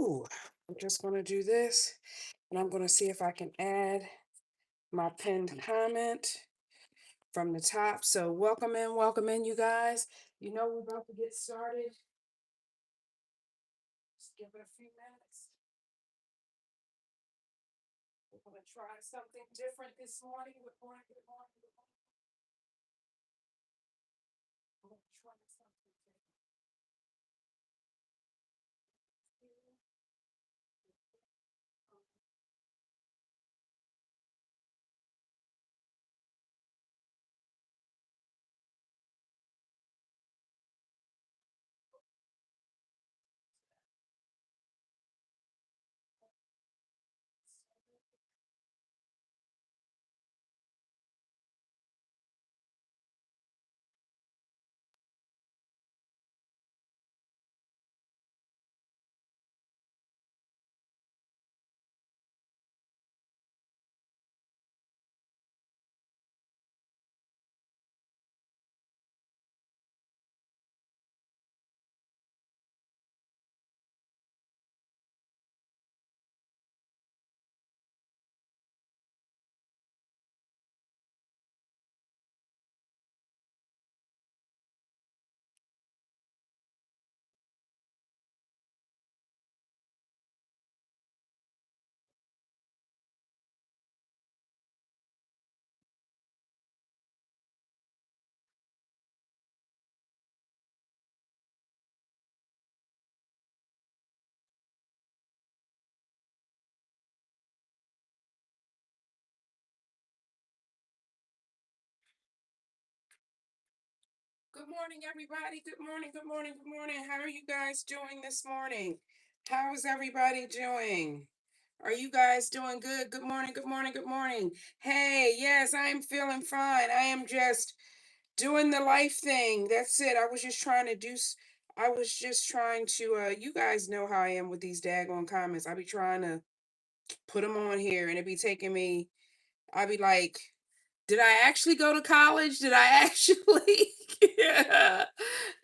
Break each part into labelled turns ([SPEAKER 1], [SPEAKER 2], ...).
[SPEAKER 1] Ooh, I'm just going to do this and I'm going to see if I can add my pinned comment from the top. So welcome in, you guys. You know, we're about to get started. Just give it a few minutes. We're going to try something different this morning. Good morning, good morning, good morning. I'm going to try something different. Good morning, everybody. Good morning, good morning, good morning. How are you guys doing this morning? How is everybody doing? Are you guys doing good? Good morning, good morning, good morning. Hey, yes, I am feeling fine. I am just doing the life thing. That's it. I was just trying to, you guys know how I am with these daggone comments. I be trying to put them on here and it be taking me, I be like, did I actually go to college? Did I actually? Yeah.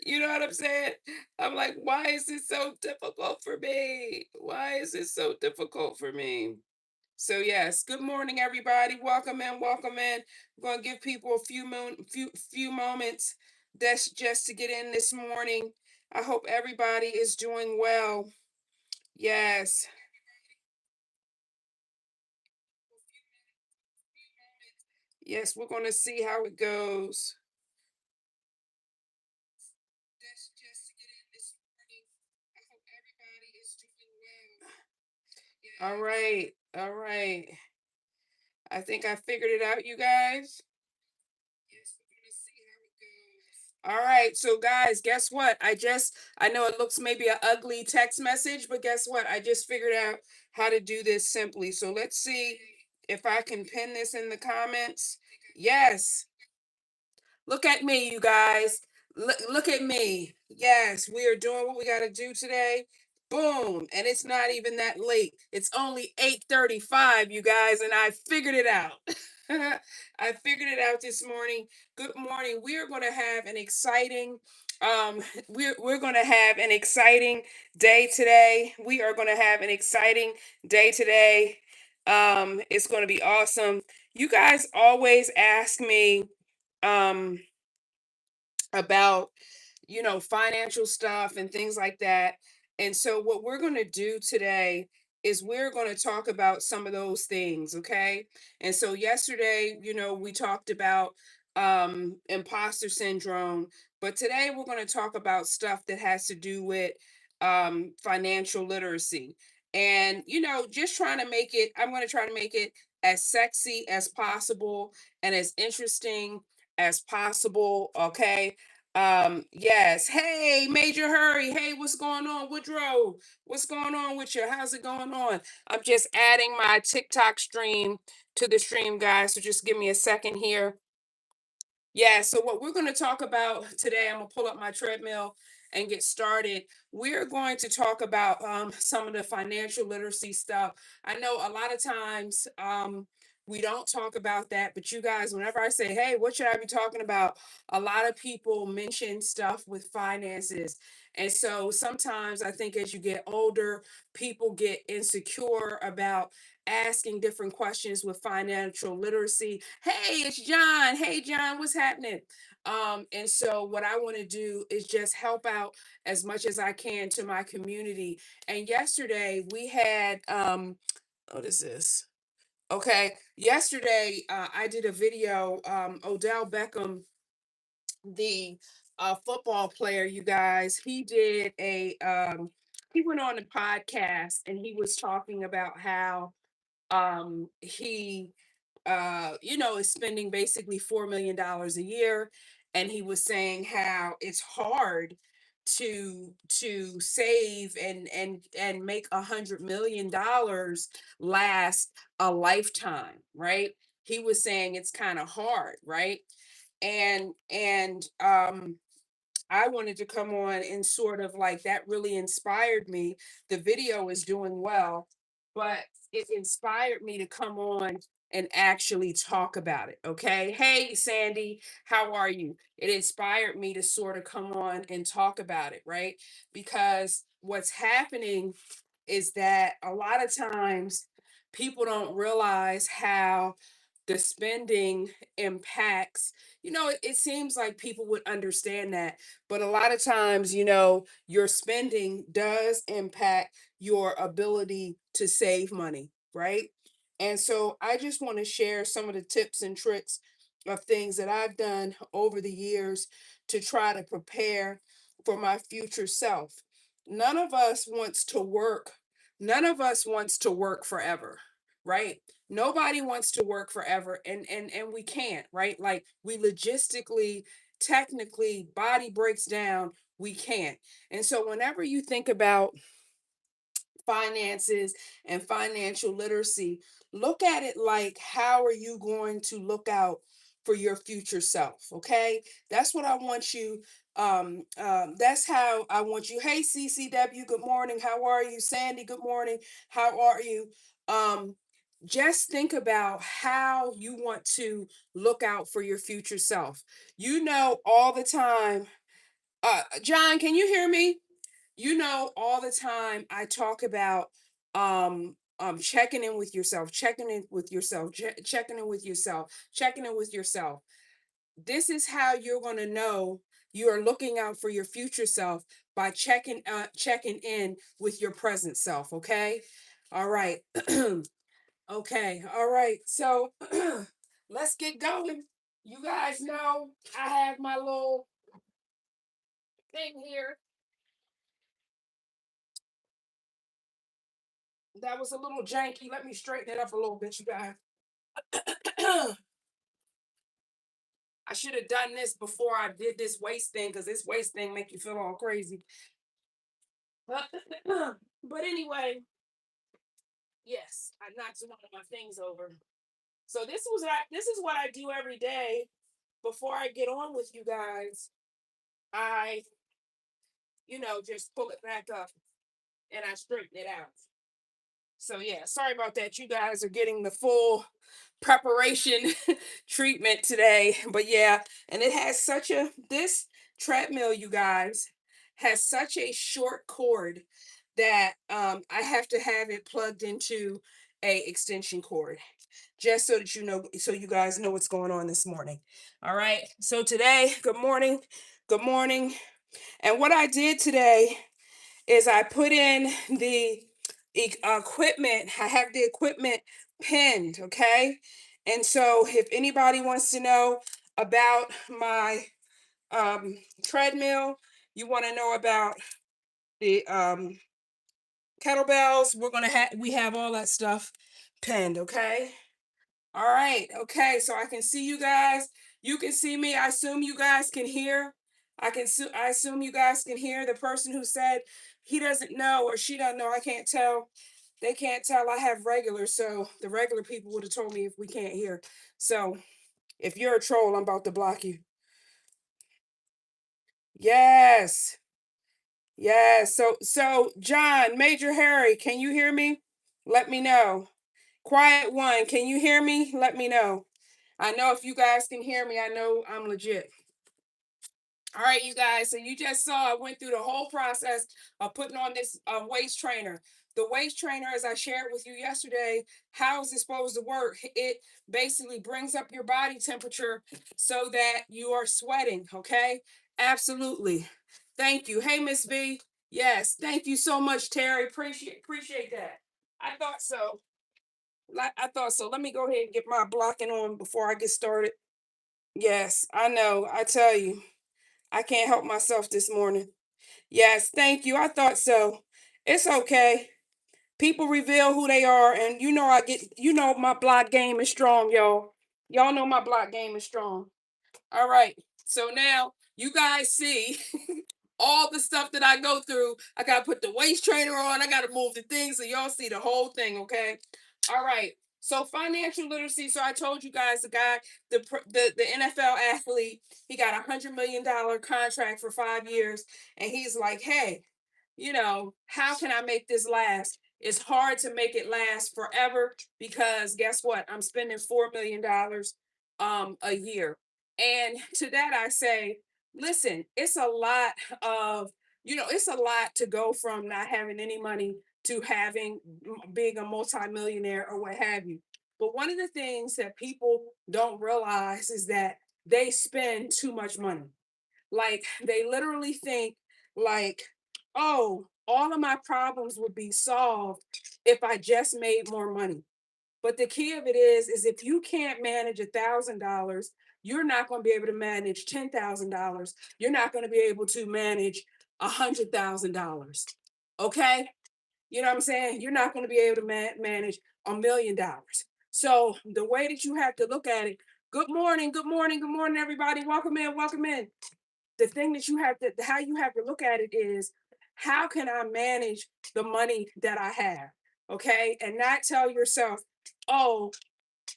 [SPEAKER 1] You know what I'm saying? I'm like, why is it so difficult for me? Why is it so difficult for me? So yes, good morning, everybody. Welcome in, welcome in. We're gonna give people a few moments. That's just to get in this morning. I hope everybody is doing well. Yes, yes, we're gonna see how it goes. That's just to get in this morning. I hope everybody is doing well. All right, all right. I think I figured it out, you guys. Yes, we're gonna see how it goes. All right, so guys, guess what? I know it looks maybe an ugly text message, but guess what? I just figured out how to do this simply. So let's see if I can pin this in the comments. Yes, look at me, you guys. Look at me. Yes, we are doing what we got to do today. Boom. And it's not even that late. It's only 8:35, you guys, and I figured it out. I figured it out this morning. Good morning. We are going to have an exciting we're going to have an exciting day today. We are going to have an exciting day today. It's going to be awesome. You guys always ask me um about financial stuff and things like that. And so what we're going to do today is we're going to talk about some of those things, okay? And so yesterday, we talked about imposter syndrome, but today we're going to talk about stuff that has to do with financial literacy. And just trying to make it I'm going to try to make it as sexy as possible and as interesting as possible, okay? Yes. Hey, Major Hurry. Hey, what's going on? Woodrow, what's going on with you? How's it going on? I'm just adding my TikTok stream to the stream, guys. So just give me a second here. Yeah, so what we're going to talk about today, I'm going to pull up my treadmill and get started. We're going to talk about some of the financial literacy stuff. I know a lot of times we don't talk about that, but you guys, whenever I say, hey, what should I be talking about? A lot of people mention stuff with finances. And so sometimes I think as you get older, people get insecure about asking different questions with financial literacy. Hey, it's John. Hey, John, what's happening? And so what I want to do is just help out as much as I can to my community. And yesterday we had what is this? Okay, yesterday I did a video. Odell Beckham, the football player, you guys, he went on a podcast and he was talking about how he is spending basically $4 million a year, and he was saying how it's hard to save and make $100 million last a lifetime, right? He was saying it's kind of hard, right? And I wanted to come on and sort of like that really inspired me. The video is doing well, but it inspired me to come on and actually talk about it. Okay. Hey, Sandy, how are you? It inspired me to sort of come on and talk about it, right? Because what's happening is that a lot of times people don't realize how the spending impacts. It seems like people would understand that, but a lot of times, your spending does impact your ability to save money, right? And so I just want to share some of the tips and tricks of things that I've done over the years to try to prepare for my future self. None of us wants to work. None of us wants to work forever, right? Nobody wants to work forever, and we can't, right? Like, we logistically, technically, body breaks down, we can't. And so whenever you think about finances and financial literacy, look at it like, how are you going to look out for your future self? Okay, that's what I want you. That's how I want you. Hey, CCW, good morning. How are you? Sandy, good morning. How are you? Um, just think about how you want to look out for your future self. All the time. John, can you hear me? All the time I talk about checking in with yourself, checking in with yourself, checking in with yourself, checking in with yourself. This is how you're going to know you are looking out for your future self, by checking in with your present self. Okay. All right. Okay. All right. So let's get going. You guys know I have my little thing here that was a little janky. Let me straighten it up a little bit, you guys. I should have done this before I did this waist thing, because this waist thing make you feel all crazy. But anyway, yes, I knocked one of my things over. So this is what I do every day before I get on with you guys. I, just pull it back up and I straighten it out. So yeah, sorry about that. You guys are getting the full preparation treatment today. But yeah, and it has such a this treadmill, you guys, has such a short cord that I have to have it plugged into a extension cord, just so that so you guys know what's going on this morning. All right. So today, good morning. Good morning. And what I did today is I put in the equipment. I have the equipment pinned, okay? And so if anybody wants to know about my treadmill, you want to know about the kettlebells, we have all that stuff pinned, okay? All right, okay, so I can see you guys. You can see me. I assume you guys can hear. I assume you guys can hear. The person who said he doesn't know or she doesn't know, I can't tell. They can't tell I have regular, so the regular people would have told me if we can't hear. So if you're a troll, I'm about to block you. Yes. Yes. So John, Major Harry, can you hear me? Let me know. Quiet one, can you hear me? Let me know. I know if you guys can hear me, I know I'm legit. All right, you guys. So you just saw I went through the whole process of putting on this waist trainer. The waist trainer, as I shared with you yesterday, how is it supposed to work? It basically brings up your body temperature so that you are sweating. Okay, absolutely. Thank you. Hey, Miss V. Yes, thank you so much, Terry. Appreciate that. I thought so. I thought so. Let me go ahead and get my blocking on before I get started. Yes, I know. I tell you. I can't help myself this morning. Yes, thank you. I thought so. It's okay. People reveal who they are, and my block game is strong, y'all. Y'all know my block game is strong. All right. So now you guys see all the stuff that I go through. I got to put the waist trainer on. I got to move the thing so y'all see the whole thing, okay? All right. So financial literacy. So I told you guys the guy, the NFL athlete, he got $100 million contract for 5 years, and he's like, hey, how can I make this last? It's hard to make it last forever because guess what? I'm spending $4 million a year. And to that I say, listen, it's a lot of, it's a lot to go from not having any money to being a multimillionaire or what have you. But one of the things that people don't realize is that they spend too much money. Like they literally think like, oh, all of my problems would be solved if I just made more money. But the key of it is if you can't manage $1,000, you're not going to be able to manage $10,000. You're not going to be able to manage $100,000. Okay, you know what I'm saying? You're not going to be able to manage $1 million. So the way that you have to look at it. Good morning, good morning, good morning, everybody. Welcome in, welcome in. The thing that you have to how you have to look at it is how can I manage the money that I have, okay, and not tell yourself, oh,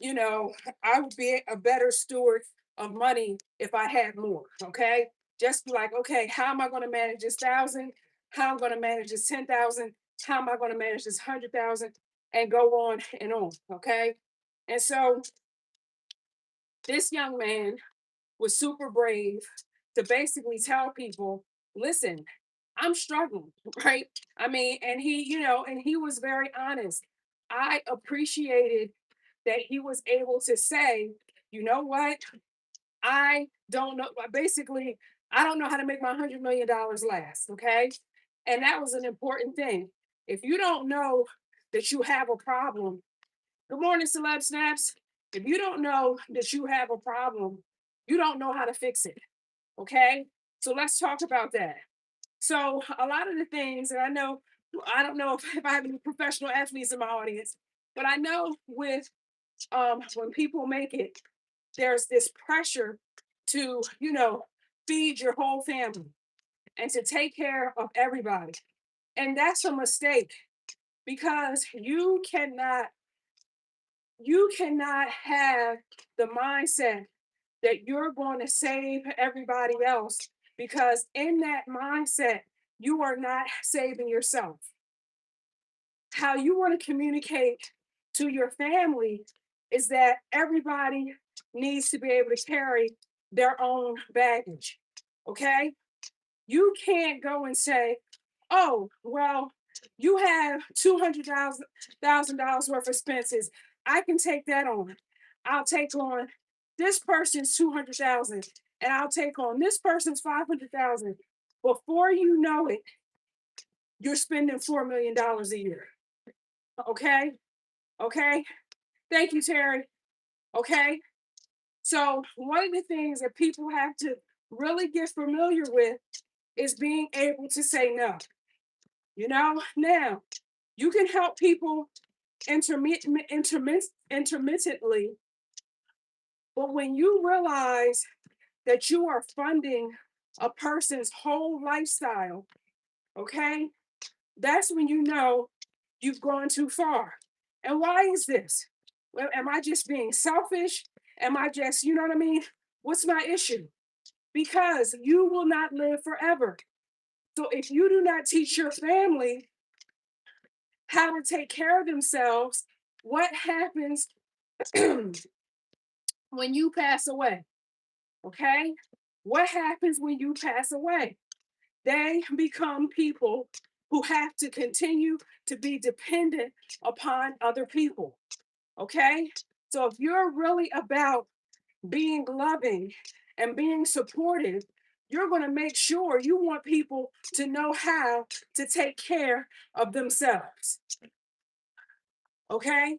[SPEAKER 1] you know I would be a better steward of money if I had more, okay. Just like, okay, how am I going to manage this 1,000, how I'm going to manage this 10,000, how am I going to manage this 100,000, and go on, okay. And so this young man was super brave to basically tell people, listen, I'm struggling, right? I mean, and he was very honest. I appreciated that he was able to say, you know what? I don't know. Basically, I don't know how to make my $100 million last. Okay. And that was an important thing. If you don't know that you have a problem, good morning, Celeb Snaps. If you don't know that you have a problem, you don't know how to fix it. Okay. So let's talk about that. So a lot of the things that I don't know if I have any professional athletes in my audience, but I know with when people make it, there's this pressure to, feed your whole family and to take care of everybody. And that's a mistake because you cannot have the mindset that you're going to save everybody else, because in that mindset you are not saving yourself. How you want to communicate to your family is that everybody needs to be able to carry their own baggage. Okay, you can't go and say, oh, well, you have $200,000 worth of expenses. I can take that on. I'll take on this person's 200,000, and I'll take on this person's 500,000. Before you know it, you're spending $4 million a year. Okay. Okay. Thank you, Terry. Okay. So one of the things that people have to really get familiar with is being able to say no. Now you can help people intermittently, but when you realize that you are funding a person's whole lifestyle, okay, that's when you know you've gone too far. And why is this? Well, am I just being selfish? Am I just, you know what I mean? What's my issue? Because you will not live forever. So if you do not teach your family how to take care of themselves, what happens when you pass away? Okay? What happens when you pass away? They become people who have to continue to be dependent upon other people. Okay? So if you're really about being loving and being supportive, you're going to make sure you want people to know how to take care of themselves. Okay?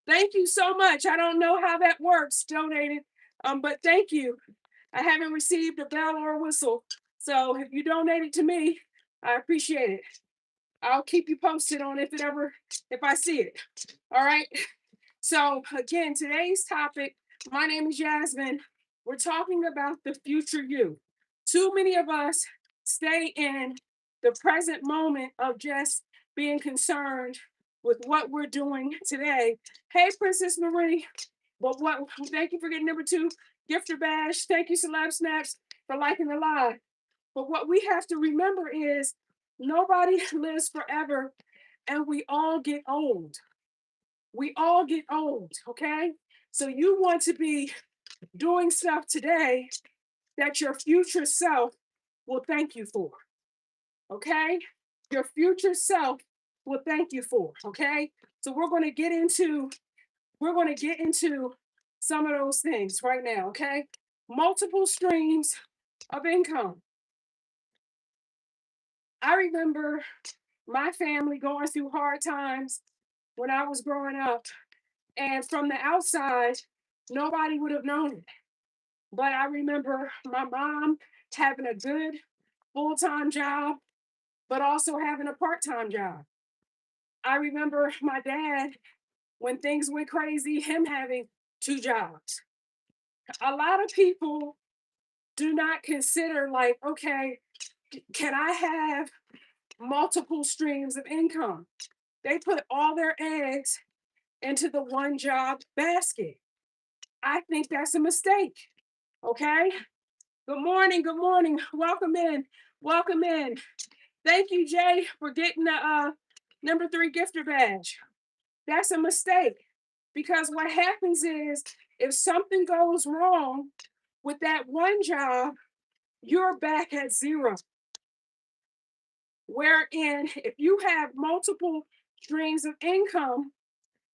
[SPEAKER 1] Thank you so much. I don't know how that works, donated, but thank you. I haven't received a bell or a whistle. So if you donated to me, I appreciate it. I'll keep you posted on if I see it. All right. So again, today's topic, my name is Yasmin. We're talking about the future you. Too many of us stay in the present moment of just being concerned with what we're doing today. Hey, Princess Marie. But what thank you for getting number 2 gifter badge. Thank you, Celeb Snaps, for liking the live. But what we have to remember is nobody lives forever and we all get old. We all get old, okay? So you want to be doing stuff today that your future self will thank you for, okay? Your future self will thank you for, okay? So we're going to get into some of those things right now, okay? Multiple streams of income. I remember my family going through hard times when I was growing up, and from the outside, nobody would have known it. But I remember my mom having a good full-time job, but also having a part-time job. I remember my dad, when things went crazy, him having 2 jobs. A lot of people do not consider, like, okay, can I have multiple streams of income? They put all their eggs into the one job basket. I think that's a mistake. Okay. Good morning. Good morning. Welcome in. Welcome in. Thank you, Jay, for getting the number 3 gifter badge. That's a mistake because what happens is if something goes wrong with that one job, you're back at zero. Wherein, if you have multiple streams of income,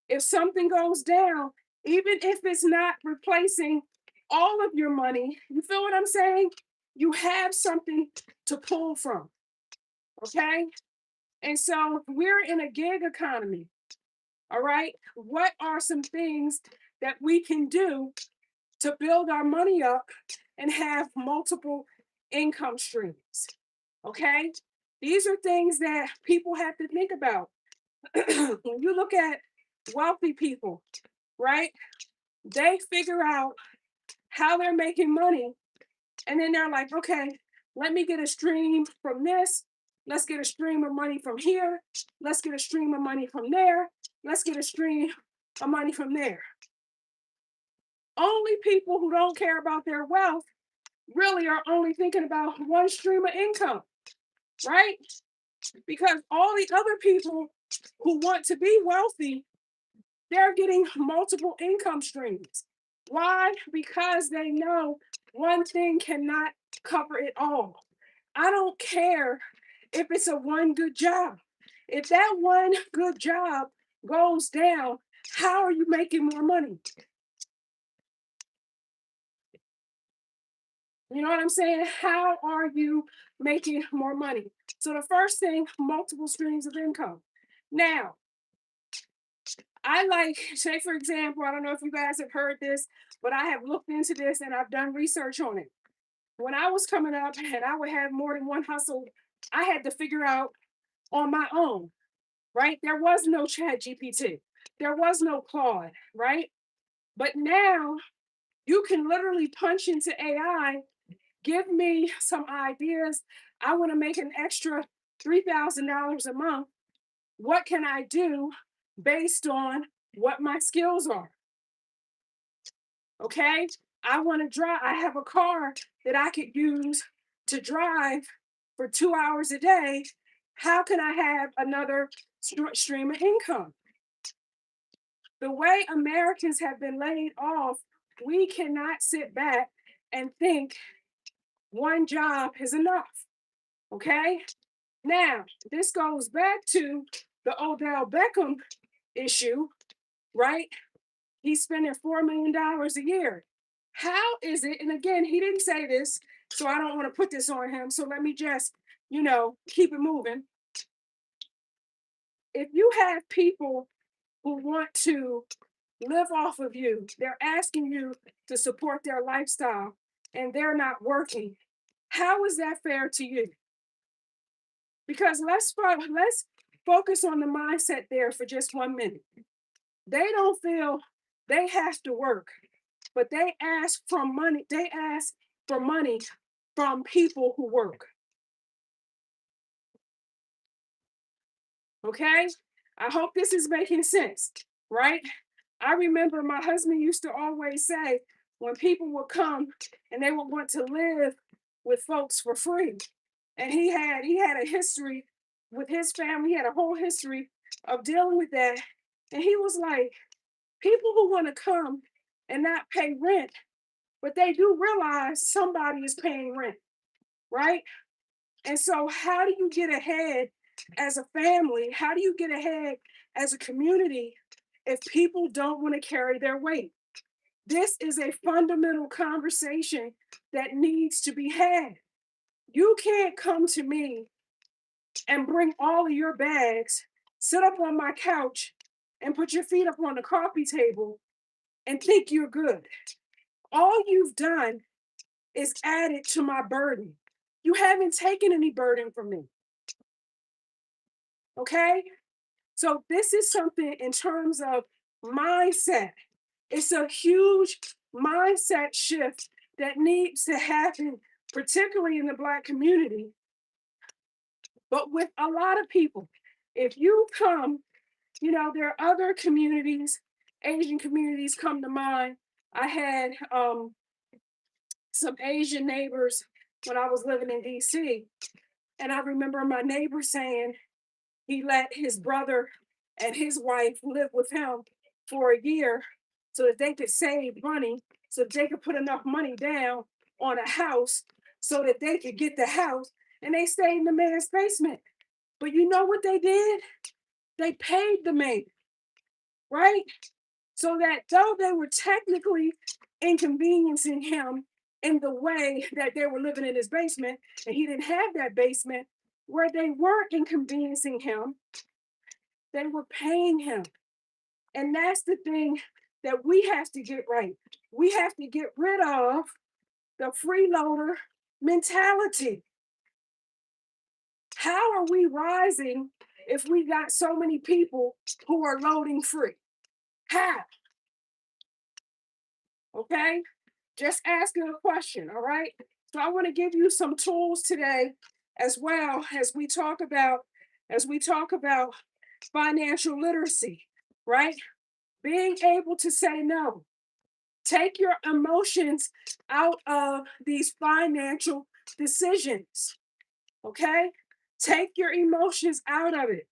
[SPEAKER 1] if something goes down, even if it's not replacing all of your money, you feel what I'm saying? You have something to pull from. Okay. And so we're in a gig economy. All right. What are some things that we can do to build our money up and have multiple income streams? Okay. These are things that people have to think about. When you look at wealthy people, right? They figure out how they're making money. And then they're like, okay, let me get a stream from this. Let's get a stream of money from here. Let's get a stream of money from there. Let's get a stream of money from there. Only people who don't care about their wealth really are only thinking about one stream of income, right? Because all the other people who want to be wealthy, they're getting multiple income streams. Why? Because they know one thing cannot cover it all. I don't care if it's a one good job. If that one good job goes down, how are you making more money? You know what I'm saying? How are you making more money? So the first thing, multiple streams of income. Now, I like, say for example, I don't know if you guys have heard this, but I have looked into this and I've done research on it. When I was coming up and I would have more than one hustle, I had to figure out on my own, right? There was no chat GPT. There was no Claude, right? But now you can literally punch into AI, give me some ideas. I want to make an extra $3,000 a month. What can I do based on what my skills are? Okay. I want to drive. I have a car that I could use to drive for 2 hours a day. How can I have another stream of income? The way Americans have been laid off, we cannot sit back and think one job is enough. Okay? Now, this goes back to the Odell Beckham issue, right? He's spending $4 million a year. How is it? And again, he didn't say this, so I don't want to put this on him. So let me just, keep it moving. If you have people who want to live off of you, they're asking you to support their lifestyle, and they're not working, how is that fair to you? Because let's focus on the mindset there for just 1 minute. They don't feel they have to work, but they ask for money. They ask for money from people who work. Okay? I hope this is making sense, right? I remember my husband used to always say when people would come and they would want to live with folks for free. And he had a history with his family, he had a whole history of dealing with that. And he was like, people who want to come and not pay rent, but they do realize somebody is paying rent, right? And so, how do you get ahead as a family? How do you get ahead as a community if people don't want to carry their weight? This is a fundamental conversation that needs to be had. You can't come to me and bring all of your bags, sit up on my couch, and put your feet up on the coffee table and think you're good. All you've done is added to my burden. You haven't taken any burden from me. Okay? So, this is something in terms of mindset. It's a huge mindset shift that needs to happen, particularly in the Black community, but with a lot of people. If you come, there are other communities, Asian communities come to mind. I had some Asian neighbors when I was living in DC. And I remember my neighbor saying he let his brother and his wife live with him for a year so that they could save money, so that they could put enough money down on a house so that they could get the house. And they stayed in the man's basement. But you know what they did? They paid the man, right? So that though they were technically inconveniencing him in the way that they were living in his basement, and he didn't have that basement, where they weren't inconveniencing him, they were paying him. And that's the thing that we have to get right. We have to get rid of the freeloader mentality. How are we rising if we got so many people who are loading free? How? Okay? Just asking a question, all right? So I want to give you some tools today as well as we talk about financial literacy, right? Being able to say no. Take your emotions out of these financial decisions. Okay? Take your emotions out of it.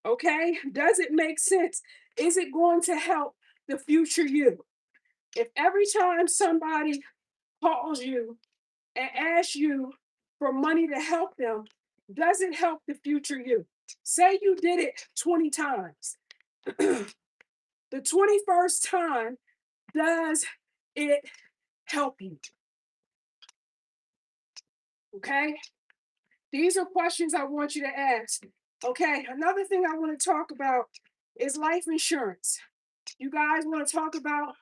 [SPEAKER 1] Okay? Does it make sense? Is it going to help the future you? If every time somebody calls you and asks you for money to help them, does it help the future you? Say you did it 20 times. The 21st time, does it help you? Okay? These are questions I want you to ask. Okay, another thing I want to talk about is life insurance. You guys want to talk about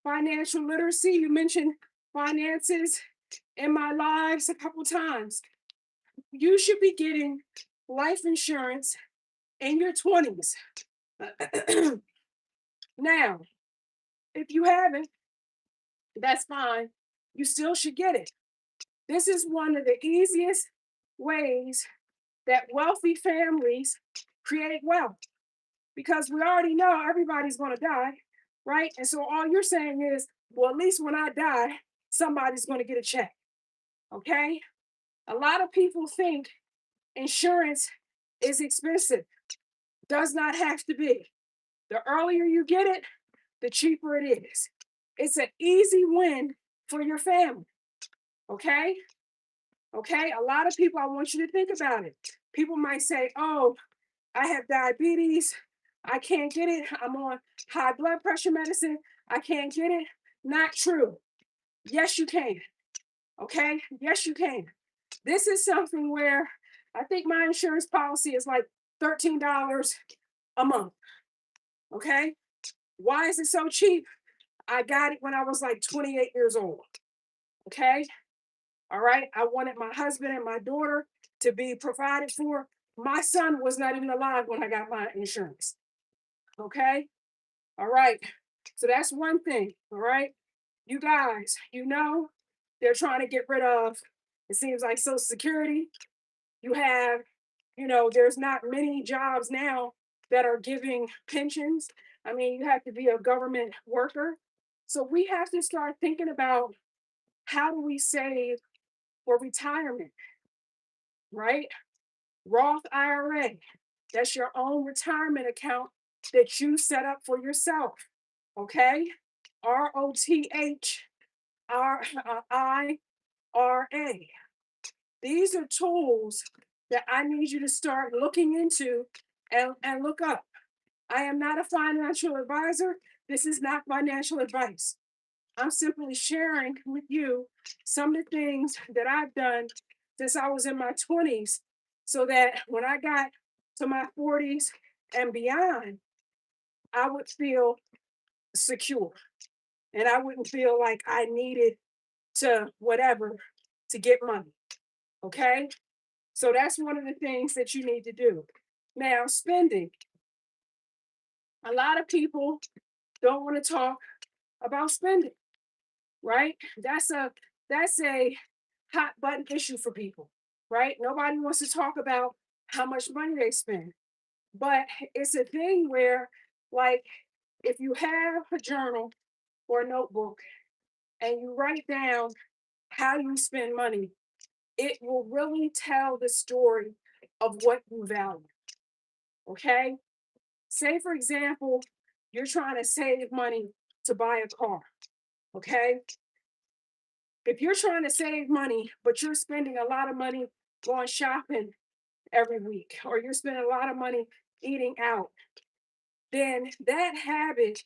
[SPEAKER 1] financial literacy? You mentioned finances in my lives a couple times. You should be getting life insurance in your 20s. Now, if you haven't, that's fine. You still should get it. This is one of the easiest ways that wealthy families create wealth because we already know everybody's going to die, right? And so all you're saying is, well, at least when I die, somebody's going to get a check, okay? A lot of people think insurance is expensive. Does not have to be. The earlier you get it, the cheaper it is. It's an easy win for your family. Okay? Okay? A lot of people, I want you to think about it. People might say, oh, I have diabetes. I can't get it. I'm on high blood pressure medicine. I can't get it. Not true. Yes, you can. Okay? Yes, you can. This is something where I think my insurance policy is like $13 a month. Okay? Why is it so cheap? I got it when I was like 28 years old. Okay? All right? I wanted my husband and my daughter to be provided for. My son was not even alive when I got my insurance. Okay? All right. So that's one thing. All right. You guys, they're trying to get rid of, it seems like Social Security. You have, there's not many jobs now that are giving pensions. I mean, you have to be a government worker. So we have to start thinking about how do we save for retirement, right? Roth IRA, that's your own retirement account that you set up for yourself, okay? ROTHRIRA. These are tools that I need you to start looking into and look up. I am not a financial advisor. This is not financial advice. I'm simply sharing with you some of the things that I've done since I was in my 20s so that when I got to my 40s and beyond, I would feel secure and I wouldn't feel like I needed to whatever to get money. Okay. So that's one of the things that you need to do. Now, spending. A lot of people don't want to talk about spending, right? That's a hot button issue for people, right? Nobody wants to talk about how much money they spend. But it's a thing where, like, if you have a journal or a notebook and you write down how you spend money, it will really tell the story of what you value. Okay. Say, for example, you're trying to save money to buy a car. Okay. If you're trying to save money, but you're spending a lot of money going shopping every week, or you're spending a lot of money eating out, then that habit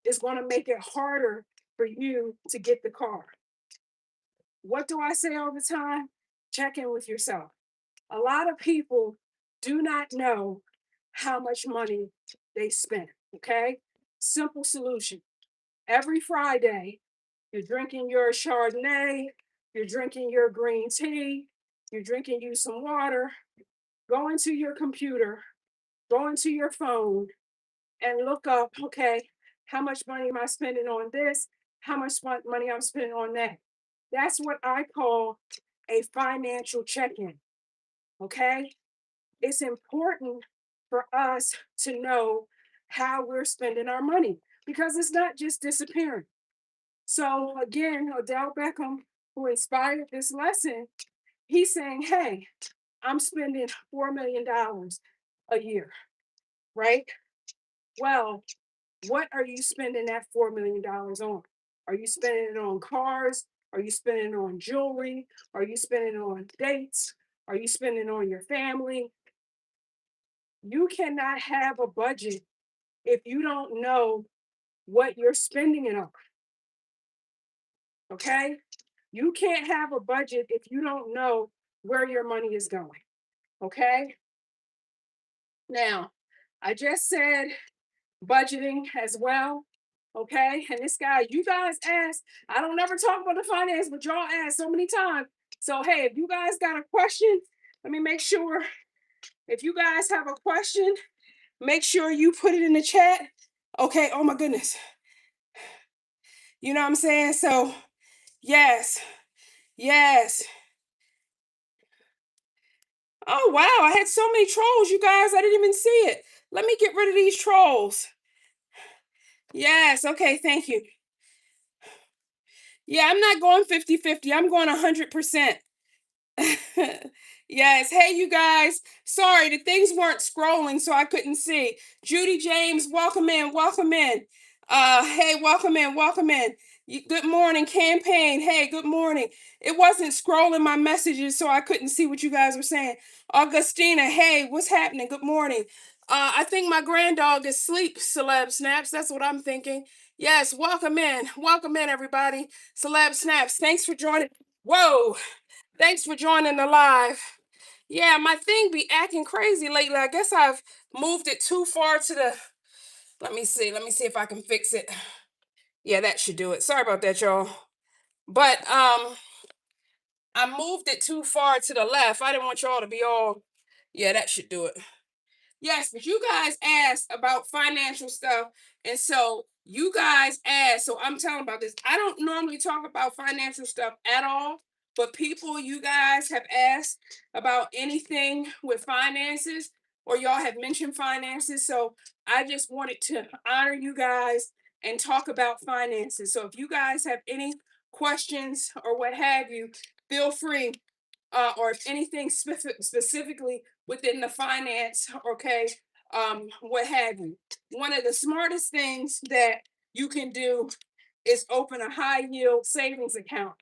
[SPEAKER 1] is going to make it harder for you to get the car. What do I say all the time? Check in with yourself. A lot of people do not know how much money they spend. Okay. Simple solution. Every Friday, you're drinking your Chardonnay, you're drinking your green tea, you're drinking you some water, go into your computer, go into your phone, and look up, okay, how much money am I spending on this? How much money I'm spending on that? That's what I call a financial check in. Okay. It's important for us to know how we're spending our money because it's not just disappearing. So, again, Odell Beckham, who inspired this lesson, he's saying, hey, I'm spending $4 million a year, right? Well, what are you spending that $4 million on? Are you spending it on cars? Are you spending it on jewelry? Are you spending it on dates? Are you spending it on your family? You cannot have a budget if you don't know what you're spending it on. Okay? You can't have a budget if you don't know where your money is going. Okay? Now, I just said budgeting as well. Okay? And this guy, you guys asked, I don't never talk about the finance, but y'all asked so many times. So, hey, if you guys got a question, let me make sure. If you guys have a question, make sure you put it in the chat. Okay. Oh, my goodness. You know what I'm saying? So, yes. Yes. Oh, wow. I had so many trolls, you guys. I didn't even see it. Let me get rid of these trolls. Yes. Okay. Thank you. Yeah, I'm not going 50-50. I'm going 100%. Yes. Hey, you guys. Sorry, the things weren't scrolling, so I couldn't see. Judy James, welcome in. Welcome in. Hey, welcome in. Welcome in. Good morning, campaign. Hey, good morning. It wasn't scrolling my messages, so I couldn't see what you guys were saying. Augustina, hey, what's happening? Good morning. I think my granddog is asleep, Celeb Snaps. That's what I'm thinking. Yes, welcome in. Welcome in, everybody. Celeb Snaps, thanks for joining. Whoa, thanks for joining the live. Yeah, my thing be acting crazy lately. I guess I've moved it too far to the. Let me see. Let me see if I can fix it. Yeah, that should do it. Sorry about that, y'all. But I moved it too far to the left. I didn't want y'all to be all. Yeah, that should do it. Yes, but you guys asked about financial stuff. And so you guys asked. So I'm telling about this. I don't normally talk about financial stuff at all. But people, you guys have asked about anything with finances, or y'all have mentioned finances. So I just wanted to honor you guys and talk about finances. So if you guys have any questions or what have you, feel free, or if anything specifically within the finance, okay, what have you. One of the smartest things that you can do is open a high yield savings account.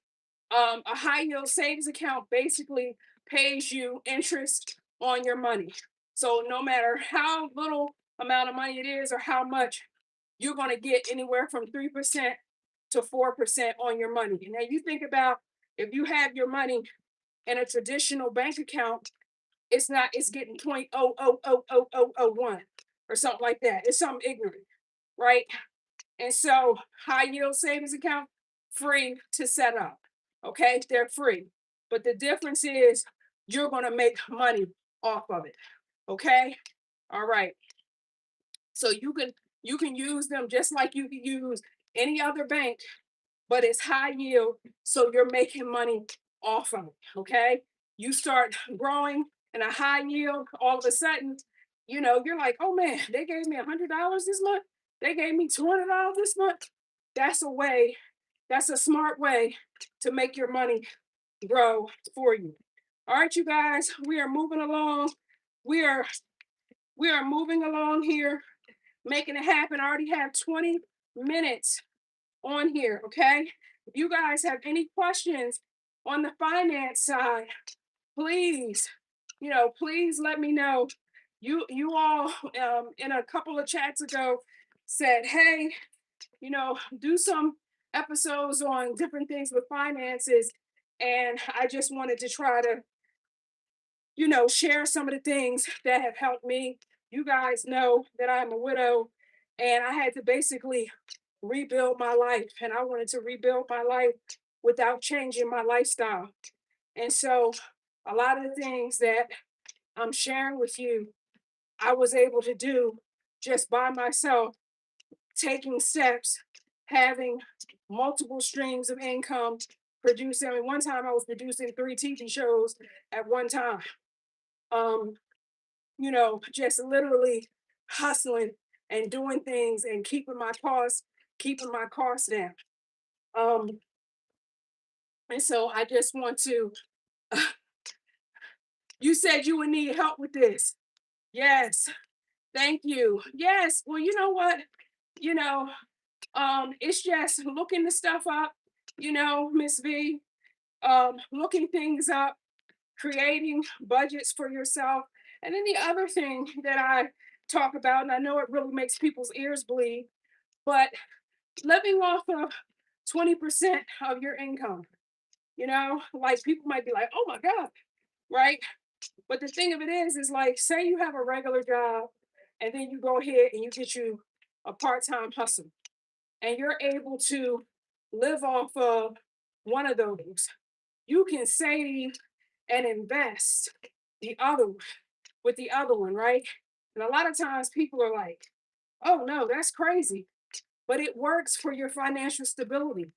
[SPEAKER 1] A high yield savings account basically pays you interest on your money. So no matter how little amount of money it is or how much, you're going to get anywhere from 3% to 4% on your money. Now you think about, if you have your money in a traditional bank account, it's not, it's getting 0.0000001 or something like that. It's something ignorant, right? And so high yield savings account, free to set up. Okay, they're free. But the difference is you're gonna make money off of it. Okay. All right. So you can use them just like you can use any other bank, but it's high yield, so you're making money off of it. Okay, you start growing in a high yield, all of a sudden, you're like, oh man, they gave me $100 this month. They gave me $200 this month. That's a way. That's a smart way to make your money grow for you. All right, you guys, we are moving along. We are we are moving along here, making it happen. I already have 20 minutes on here, okay? If you guys have any questions on the finance side, please, please let me know. You all, in a couple of chats ago, said, hey, do some episodes on different things with finances, and I just wanted to try to, share some of the things that have helped me. You guys know that I'm a widow, and I had to basically rebuild my life, and I wanted to rebuild my life without changing my lifestyle. And so a lot of the things that I'm sharing with you, I was able to do just by myself, taking steps, having multiple streams of income, producing. I mean, one time I was producing 3 TV shows at one time. Um, just literally hustling and doing things and keeping my costs down. Um, and so I just want to. You said you would need help with this. Yes, thank you. Yes, well, you know what? You know, it's just looking the stuff up. Miss V, looking things up, creating budgets for yourself, and then the other thing that I talk about, and I know it really makes people's ears bleed, but living off of 20% of your income. Like people might be like, oh my God, right? But the thing of it is like, say you have a regular job and then you go ahead and you get you a part-time hustle and you're able to live off of one of those. You can save and invest the other with the other one, right? And a lot of times people are like, oh no, that's crazy. But it works for your financial stability.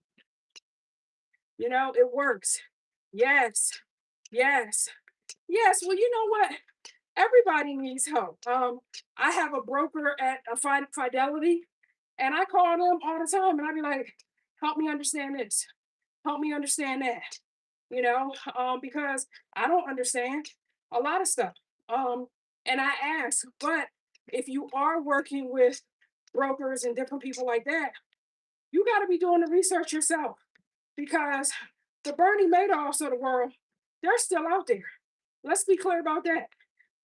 [SPEAKER 1] It works. Yes. Yes. Yes. Well, you know what? Everybody needs help. I have a broker at a Fidelity, and I call them all the time, and I be like, "Help me understand this. Help me understand that." Because I don't understand a lot of stuff. Um, and I ask, but if you are working with brokers and different people like that, You got to be doing the research yourself because the Bernie Madoffs of the world, they're still out there. Let's be clear about that,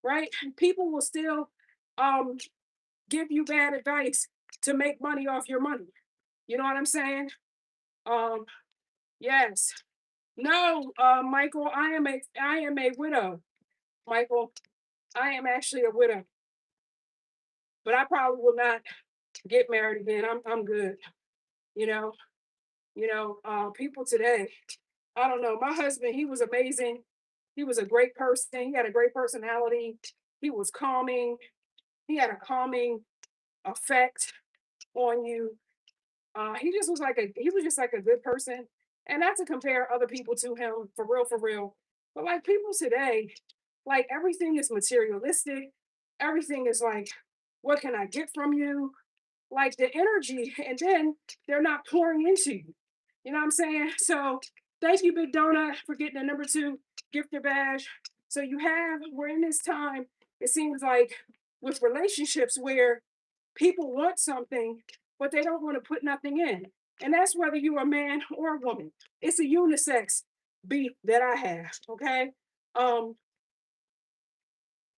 [SPEAKER 1] right? People will still um, give you bad advice to make money off your money. You know what I'm saying? Um, yes. No, Michael, I am a widow. Michael, I am actually a widow, but I probably will not get married again. I'm good. You know, people today, I don't know. My husband, he was amazing. He was a great person. He had a great personality. He was calming. He had a calming effect on you. He was just like a good person. And not to compare other people to him, for real, for real. But like people today, like everything is materialistic. Everything is like, what can I get from you? Like the energy, and then they're not pouring into you. You know what I'm saying? So thank you, Big Donut, for getting the number 2 gifter badge. So we're in this time, it seems like with relationships where people want something, but they don't want to put nothing in. And that's whether you're a man or a woman. It's a unisex beef that I have. Okay. Um,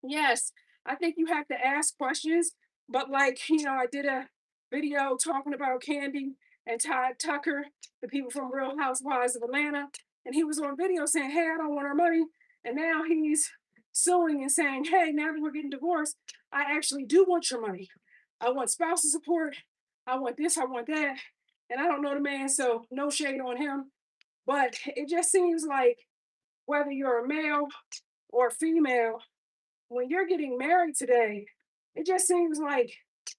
[SPEAKER 1] Yes, I think you have to ask questions, but like, I did a video talking about Candy and Todd Tucker, the people from Real Housewives of Atlanta, and he was on video saying, "Hey, I don't want our money." And now he's suing and saying, "Hey, now that we're getting divorced, I actually do want your money. I want spousal support. I want this, I want that." And I don't know the man, so no shade on him, but it just seems like whether you're a male or a female, when you're getting married today, it just seems like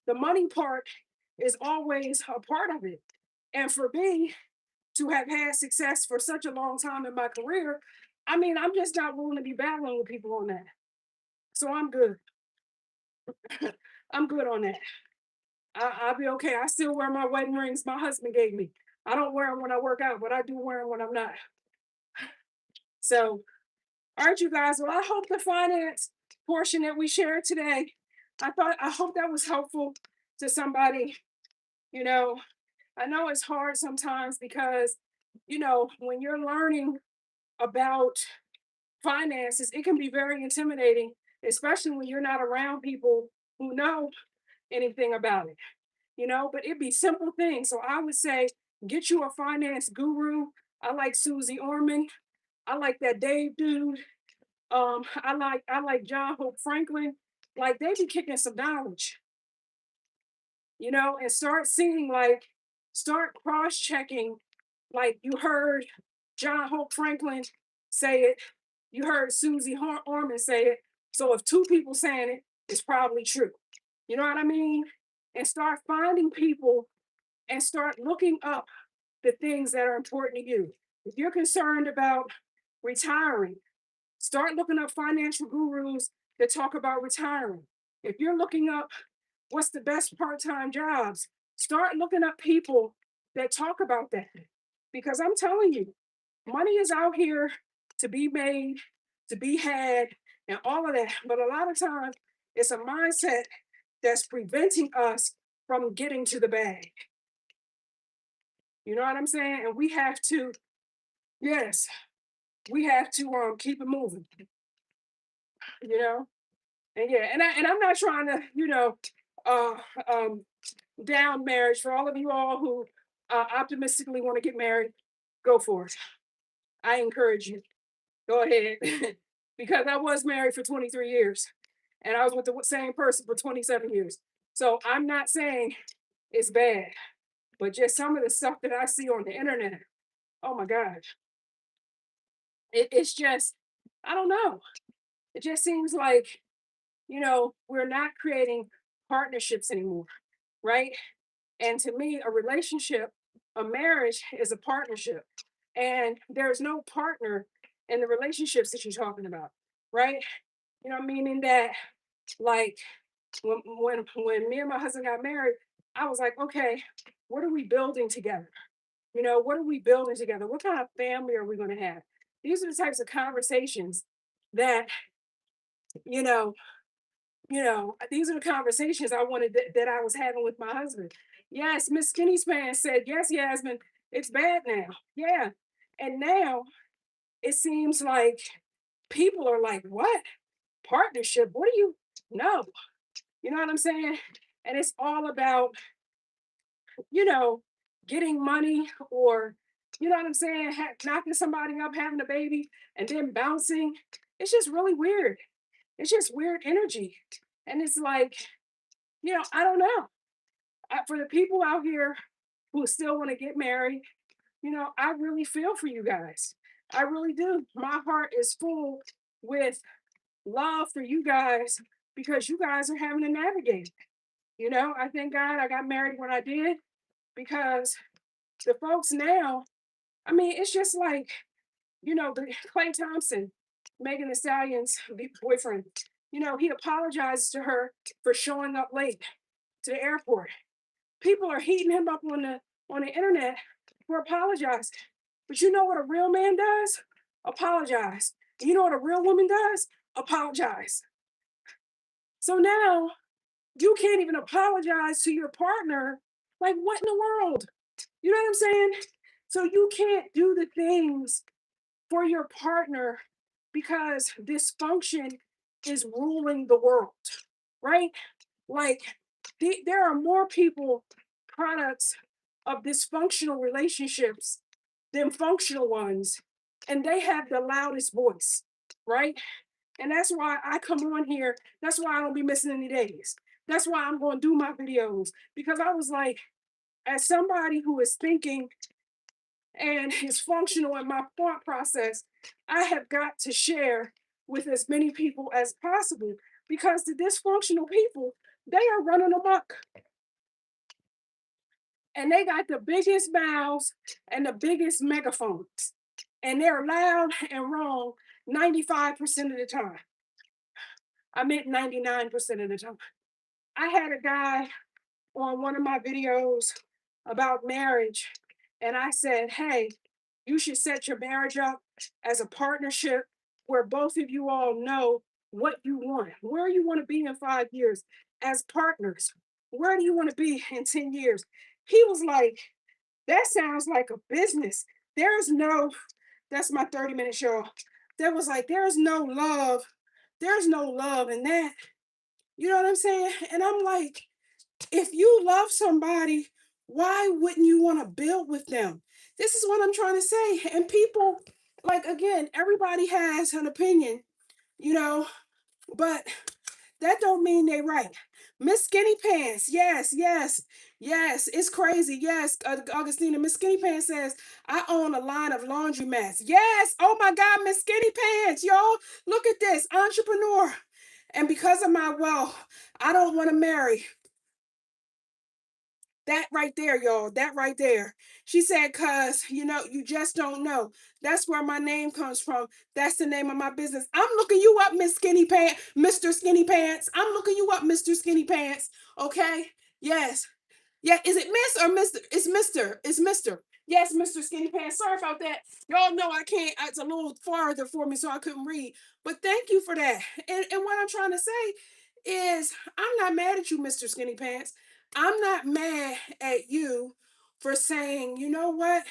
[SPEAKER 1] the money part is always a part of it. And for me to have had success for such a long time in my career, I mean, I'm just not willing to be battling with people on that. So I'm good. I'm good on that. I'll be okay. I still wear my wedding rings my husband gave me. I don't wear them when I work out, but I do wear them when I'm not. So, all right, you guys. Well, I hope the finance portion that we shared today, I hope that was helpful to somebody. You know, I know it's hard sometimes because, when you're learning about finances, it can be very intimidating, especially when you're not around people who know anything about it, but it'd be simple things. So I would say get you a finance guru. I like Susie Orman. I like that Dave dude. I like John Hope Franklin. Like they be kicking some knowledge, and start cross-checking. Like you heard John Hope Franklin say it, you heard Susie Orman say it. So if 2 people saying it, it's probably true. You know what I mean? And start finding people and start looking up the things that are important to you. If you're concerned about retiring, start looking up financial gurus that talk about retiring. If you're looking up what's the best part-time jobs, start looking up people that talk about that. Because I'm telling you, money is out here to be made, to be had, and all of that. But a lot of times it's a mindset that's preventing us from getting to the bag. You know what I'm saying? And we have to, yes, we have to keep it moving, you know? And yeah, and I'm not trying to, uh um down marriage for all of you all who optimistically want to get married, go for it. I encourage you. Go ahead. Because I was married for 23 years and I was with the same person for 27 years. So I'm not saying it's bad, but just some of the stuff that I see on the internet, oh my gosh, it's just, I don't know. It just seems like, we're not creating partnerships anymore, right? And to me, a relationship, a marriage is a partnership. And there's no partner in the relationships that you're talking about, right? Meaning that like when me and my husband got married, I was like, okay, what are we building together? What are we building together? What kind of family are we going to have? These are the types of conversations that, you know,
[SPEAKER 2] These are the conversations I wanted that I was having with my husband. Yes, Miss Skinny Span said, yes, Yasmin, it's bad now. Yeah. And now it seems like people are like, what? Partnership? What do you know? You know what I'm saying? And it's all about, you know, getting money or, you know what I'm saying, knocking somebody up, having a baby, and then bouncing. It's just really weird. It's just weird energy. And it's like, I don't know. For the people out here who still want to get married, I really feel for you guys. I really do. My heart is full with love for you guys because you guys are having to navigate. I thank God I got married when I did because the folks now, I mean, it's just like, the Clay Thompson, Megan Thee Stallion's boyfriend, he apologized to her for showing up late to the airport. People are heating him up on the internet for apologizing. But you know what a real man does? Apologize. You know what a real woman does? Apologize. So now you can't even apologize to your partner. Like, what in the world? You know what I'm saying? So you can't do the things for your partner because dysfunction is ruling the world, right? Like, there are more people products of dysfunctional relationships than functional ones, and they have the loudest voice, right? And that's why I come on here. That's why I don't be missing any days. That's why I'm going to do my videos because I was like, as somebody who is thinking and is functional in my thought process, I have got to share with as many people as possible because the dysfunctional people, they are running amok and they got the biggest mouths and the biggest megaphones. And they're loud and wrong 95% of the time. I meant 99% of the time. I had a guy on one of my videos about marriage, and I said, hey, you should set your marriage up as a partnership where both of you all know what you want, where you want to be in 5 years as partners. Where do you want to be in 10 years? He was like, that sounds like a business. There's no, that's my 30-minute show. There was like, there's no love. There's no love in that. You know what I'm saying? And I'm like, if you love somebody, why wouldn't you want to build with them? This is what I'm trying to say. And people, like, again, everybody has an opinion, you know, but that don't mean they right. Miss Skinny Pants, yes, yes, yes, it's crazy. Yes, Augustina, Miss Skinny Pants says, I own a line of laundromats. Yes, oh my God, Miss Skinny Pants, y'all, look at this, entrepreneur. And because of my wealth, I don't want to marry. That right there, y'all. That right there. She said, cuz, you just don't know. That's where my name comes from. That's the name of my business. I'm looking you up, Miss Skinny Pants, Mr. Skinny Pants. I'm looking you up, Mr. Skinny Pants. Okay? Yes. Yeah, is it Miss or Mr.? It's Mr. It's Mr. Yes, Mr. Skinny Pants. Sorry about that. Y'all know I can't, it's a little farther for me, so I couldn't read. But thank you for that. And what I'm trying to say is I'm not mad at you, Mr. Skinny Pants. I'm not mad at you for saying, you know what?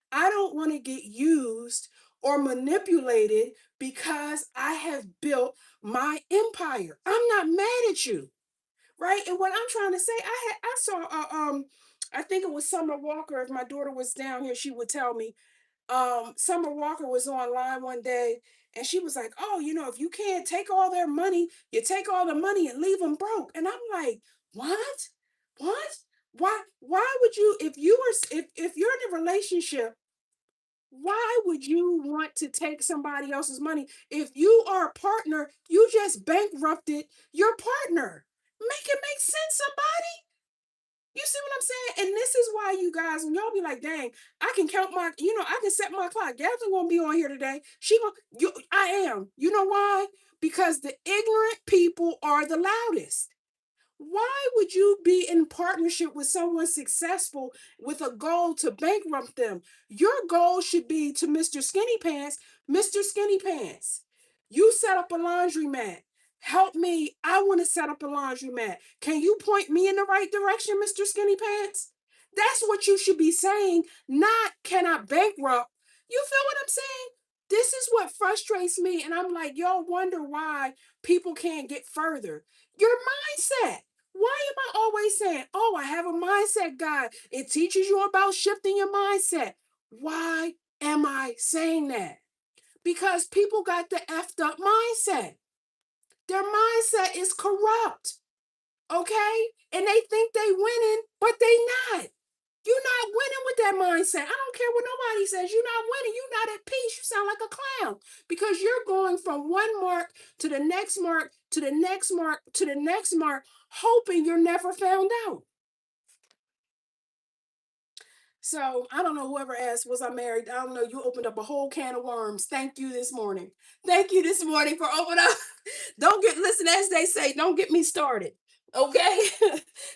[SPEAKER 2] I don't want to get used or manipulated because I have built my empire. I'm not mad at you, right? And what I'm trying to say, I saw I think it was Summer Walker. If my daughter was down here, she would tell me. Summer Walker was online one day and she was like, oh, if you can't take all their money, you take all the money and leave them broke. And I'm like, what? What? Why would you, if you were, if you're in a relationship, why would you want to take somebody else's money? If you are a partner, you just bankrupted your partner. Make it make sense, somebody. You see what I'm saying? And this is why you guys, when y'all be like, dang, I can count my, I can set my clock. Gavin's gonna be on here today. I am. You know why? Because the ignorant people are the loudest. Why would you be in partnership with someone successful with a goal to bankrupt them? Your goal should be to Mr. Skinny Pants, Mr. Skinny Pants. You set up a laundromat. Help me. I want to set up a laundromat. Can you point me in the right direction, Mr. Skinny Pants? That's what you should be saying, not can I bankrupt. You feel what I'm saying? This is what frustrates me. And I'm like, y'all wonder why people can't get further. Your mindset. Why am I always saying, oh, I have a mindset guide? It teaches you about shifting your mindset. Why am I saying that? Because people got the effed up mindset. Their mindset is corrupt, okay? And they think they winning, but they not. You're not winning with that mindset. I don't care what nobody says. You're not winning. You're not at peace. You sound like a clown because you're going from one mark to the next mark to the next mark to the next mark, hoping you're never found out. So I don't know whoever asked, was I married? I don't know. You opened up a whole can of worms. Thank you this morning. Thank you this morning for opening up. Don't get, listen, as they say, don't get me started. Okay?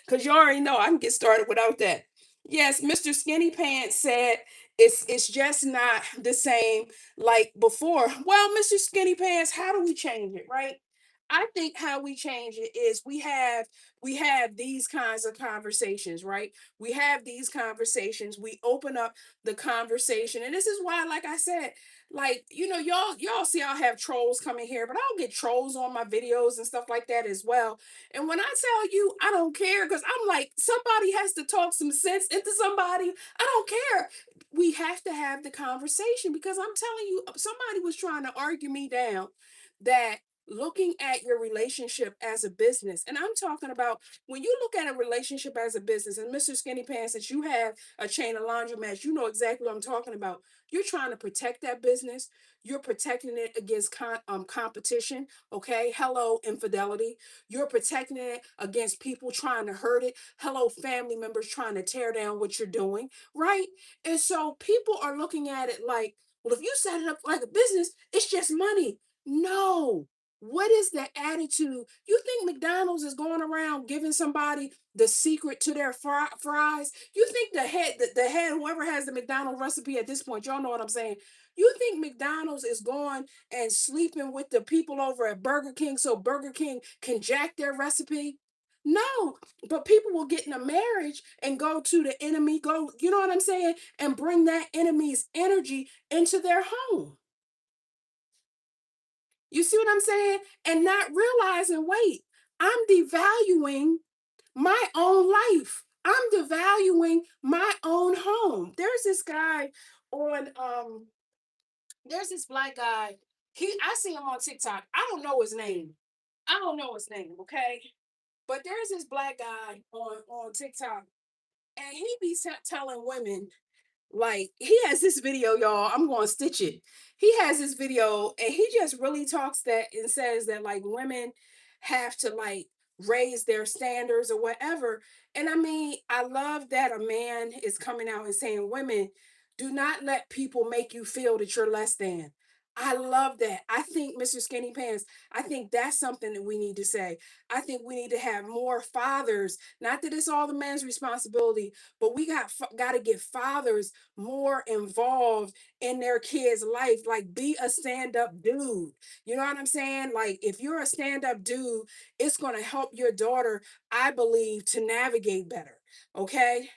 [SPEAKER 2] Because you already know I can get started without that. Yes, Mr. Skinny Pants said it's just not the same like before. Well, Mr. Skinny Pants, how do we change it, right? I think how we change it is we have these kinds of conversations, right? We have these conversations, we open up the conversation, and this is why, like I said, like, y'all see I'll have trolls coming here, but I'll get trolls on my videos and stuff like that as well. And when I tell you I don't care, because I'm like, somebody has to talk some sense into somebody. I don't care. We have to have the conversation because I'm telling you, somebody was trying to argue me down that looking at your relationship as a business, and I'm talking about when you look at a relationship as a business, and Mr. Skinny Pants, that you have a chain of laundromats, you know exactly what I'm talking about. You're trying to protect that business. You're protecting it against competition. Okay. Hello, infidelity. You're protecting it against people trying to hurt it. Hello, family members trying to tear down what you're doing. Right. And so people are looking at it like, well, if you set it up like a business, it's just money. No. What is the attitude? You think McDonald's is going around giving somebody the secret to their fries? You think the head, whoever has the McDonald's recipe at this point, y'all know what I'm saying. You think McDonald's is going and sleeping with the people over at Burger King so Burger King can jack their recipe? No, but people will get in a marriage and go to the enemy, go, you know what I'm saying, and bring that enemy's energy into their home. You see what I'm saying? And not realizing, wait, I'm devaluing my own life. I'm devaluing my own home. There's this guy on there's this black guy. I see him on TikTok. I don't know his name. I don't know his name, okay? But there's this black guy on TikTok, and he be telling women, like, he has this video, y'all. I'm going to stitch it. He has this video, and he just really talks that and says that, like, women have to, like, raise their standards or whatever. And I mean, I love that a man is coming out and saying, women, do not let people make you feel that you're less than. I love that. I think, Mr. Skinny Pants, I think that's something that we need to say. I think we need to have more fathers. Not that it's all the man's responsibility, but we got to get fathers more involved in their kids' life. Like, be a stand-up dude. You know what I'm saying? Like, if you're a stand-up dude, it's going to help your daughter, I believe, to navigate better. Okay?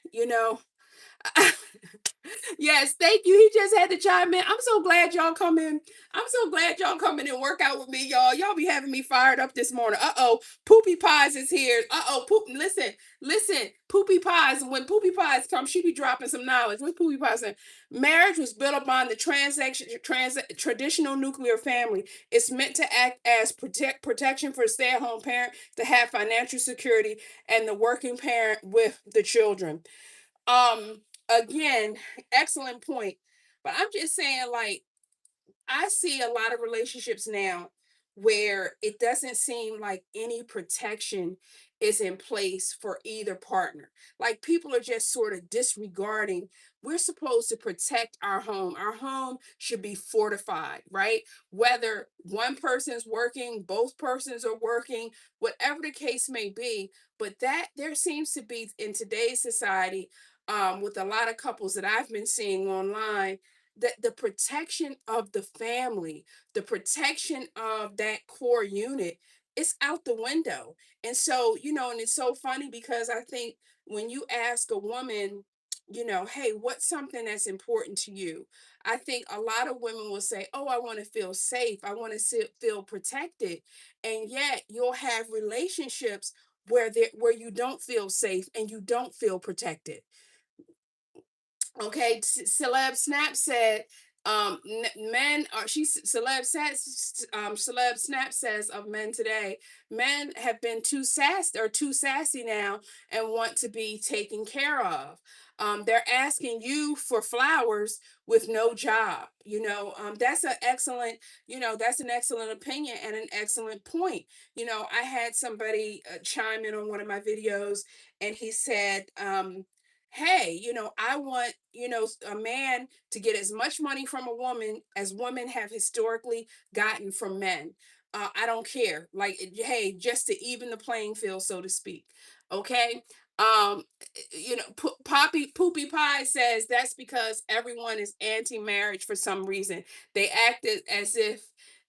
[SPEAKER 2] Yes, thank you. He just had to chime in. I'm so glad y'all come in. I'm so glad y'all come in and work out with me, y'all. Y'all be having me fired up this morning. Uh-oh. Poopy Pies is here. Uh-oh. Listen. Poopy Pies. When Poopy Pies come, she be dropping some knowledge. What's Poopy Pies saying? Marriage was built upon the traditional nuclear family. It's meant to act as protection for a stay-at-home parent, to have financial security, and the working parent with the children. Again, excellent point. But I'm just saying, like, I see a lot of relationships now where it doesn't seem like any protection is in place for either partner. Like, people are just sort of disregarding. We're supposed to protect our home. Our home should be fortified, right? Whether one person's working, both persons are working, whatever the case may be. But that there seems to be in today's society, with a lot of couples that I've been seeing online, that the protection of the family, the protection of that core unit
[SPEAKER 1] it's out the window. And so, and it's so funny because I think when you ask a woman, hey, what's something that's important to you? I think a lot of women will say, oh, I want to feel safe. I want to feel protected. And yet you'll have relationships where you don't feel safe and you don't feel protected. Okay, Celeb Snap said, men are Celeb Snap says of men today, men have been too sassy now and want to be taken care of. They're asking you for flowers with no job. That's an excellent opinion and an excellent point. I had somebody chime in on one of my videos, and he said, hey, I want, a man to get as much money from a woman as women have historically gotten from men. I don't care. Like, hey, just to even the playing field, so to speak. Okay. Um, Poopy Pie says that's because everyone is anti-marriage for some reason. They acted as if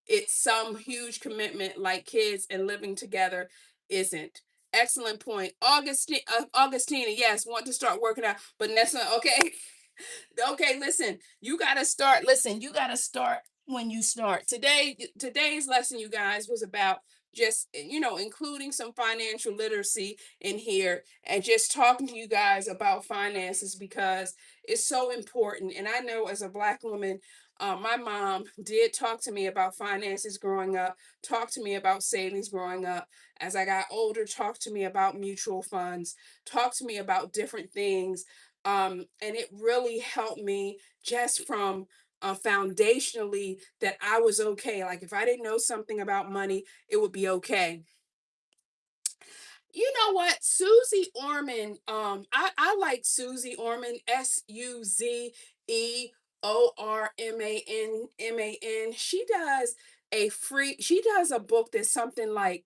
[SPEAKER 1] it's some huge commitment, like kids and living together isn't. Excellent point. Augustina, yes, want to start working out, but that's not okay. Okay, listen, you got to start when you start. Today's lesson, you guys, was about just, including some financial literacy in here and just talking to you guys about finances because it's so important. And I know as a Black woman, my mom did talk to me about finances growing up, talk to me about savings growing up. As I got older, talk to me about mutual funds, talk to me about different things. And it really helped me just from foundationally that I was okay. Like if I didn't know something about money, it would be okay. You know what? Susie Orman, I like Susie Orman, SUZEORMAN. She does a book that's something like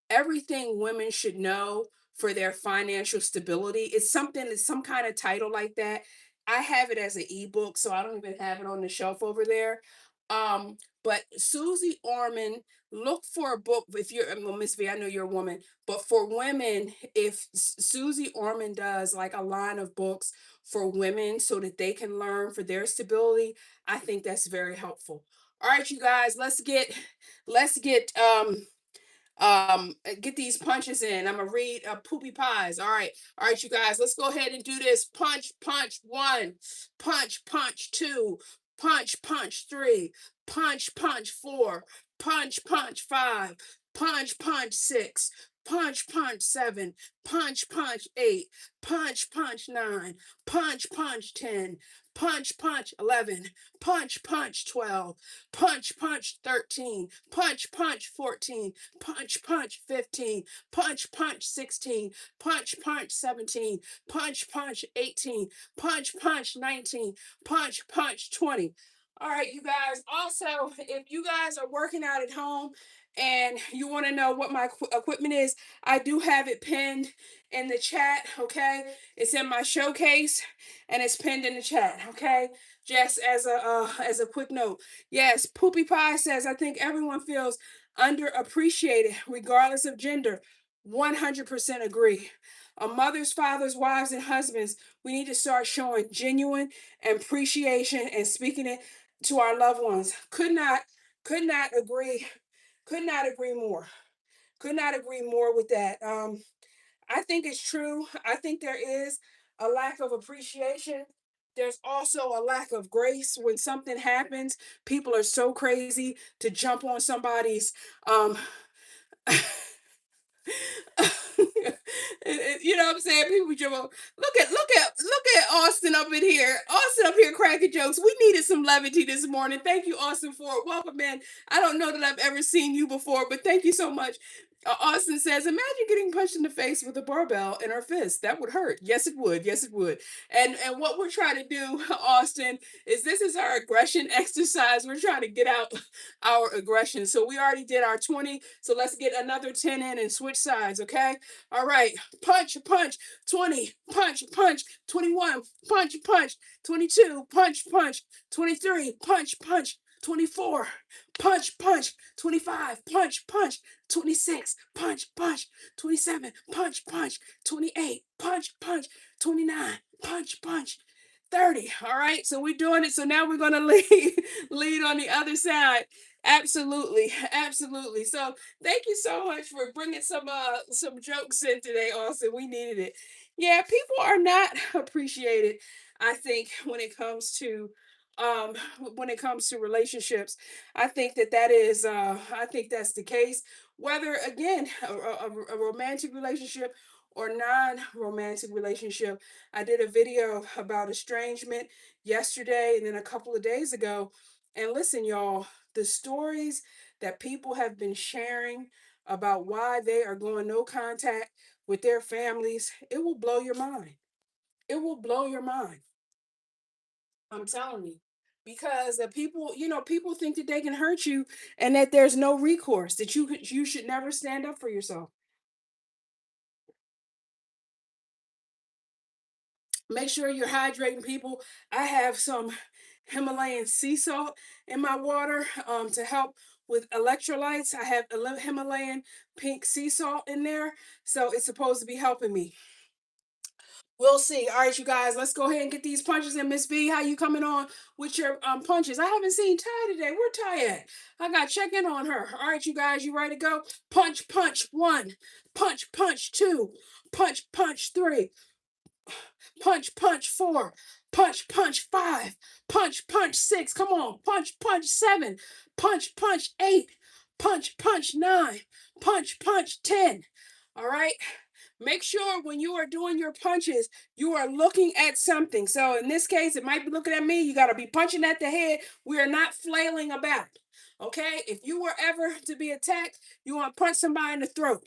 [SPEAKER 1] everything women should know for their financial stability. It's some kind of title like that. I have it as an ebook, so I don't even have it on the shelf over there. But Susie Orman, look for a book if you're, well, Miss V, I know you're a woman, but for women, if Susie Orman does like a line of books for women so that they can learn for their stability, I think that's very helpful. All right, you guys, get these punches in. I'm gonna read Poopy Pies. All right, you guys, let's go ahead and do this. Punch, punch one, punch, punch two, punch, punch three, punch, punch four, punch, punch five, punch six, punch seven, punch eight, punch nine, punch 10, punch 11, punch 12, punch 13, punch 14, punch 15, punch 16, punch 17, punch 18, punch 19, punch 20. All right, you guys. Also, if you guys are working out at home and you want to know what my equipment is, I do have it pinned in the chat. Okay, it's in my showcase and it's pinned in the chat. Okay, just as a quick note. Yes, Poopy Pie says I think everyone feels underappreciated, regardless of gender. 100% agree. Mothers, fathers, wives, and husbands, we need to start showing genuine appreciation and speaking it to our loved ones. Could not agree, could not agree more. Could not agree more with that. I think it's true. I think there is a lack of appreciation. There's also a lack of grace when something happens. People are so crazy to jump on somebody's you know what I'm saying? People jump on. Look at Austin up in here. Austin up here cracking jokes. We needed some levity this morning. Thank you, Austin, for it. Welcome, man. I don't know that I've ever seen you before, but thank you so much. Austin says, imagine getting punched in the face with a barbell in our fist. That would hurt. Yes, it would. Yes, it would. And what we're trying to do, Austin, is this is our aggression exercise. We're trying to get out our aggression. So we already did our 20. So let's get another 10 in and switch sides, okay? All right. Punch, punch, 20, punch, 21, punch, 22, punch, 23, punch.
[SPEAKER 2] 24, punch, punch, 25, punch, punch, 26, punch, punch, 27, punch, punch, 28, punch, punch, 29, punch, punch, 30. All right, so we're doing it. So now we're going to lead on the other side. Absolutely, absolutely. So thank you so much for bringing some jokes in today, Austin. We needed it. Yeah, people are not appreciated, I think, um when it comes to relationships. I think that is I think that's the case, whether again a romantic relationship or non-romantic relationship. I did a video about estrangement yesterday and then a couple of days ago, and listen, y'all, the stories that people have been sharing about why they are going no contact with their families, it will blow your mind. It will blow your mind. I'm telling you. Because the people, people think that they can hurt you and that there's no recourse, that you should never stand up for yourself. Make sure you're hydrating, people. I have some Himalayan sea salt in my water to help with electrolytes. I have a Himalayan pink sea salt in there, so it's supposed to be helping me. We'll see. All right, you guys, let's go ahead and get these punches in. Miss B, how you coming on with your punches? I haven't seen Ty today. Where Ty at? I got to check in on her. All right, you guys, you ready to go? Punch, punch, one. Punch, punch, two. Punch, punch, three. Punch, punch, four. Punch, punch, five. Punch, punch, six. Come on. Punch, punch, seven. Punch, punch, eight. Punch, punch, nine. Punch, punch, 10. All right. Make sure when you are doing your punches, you are looking at something. So in this case, it might be looking at me. You got to be punching at the head. We are not flailing about. Okay. If you were ever to be attacked, you want to punch somebody in the throat.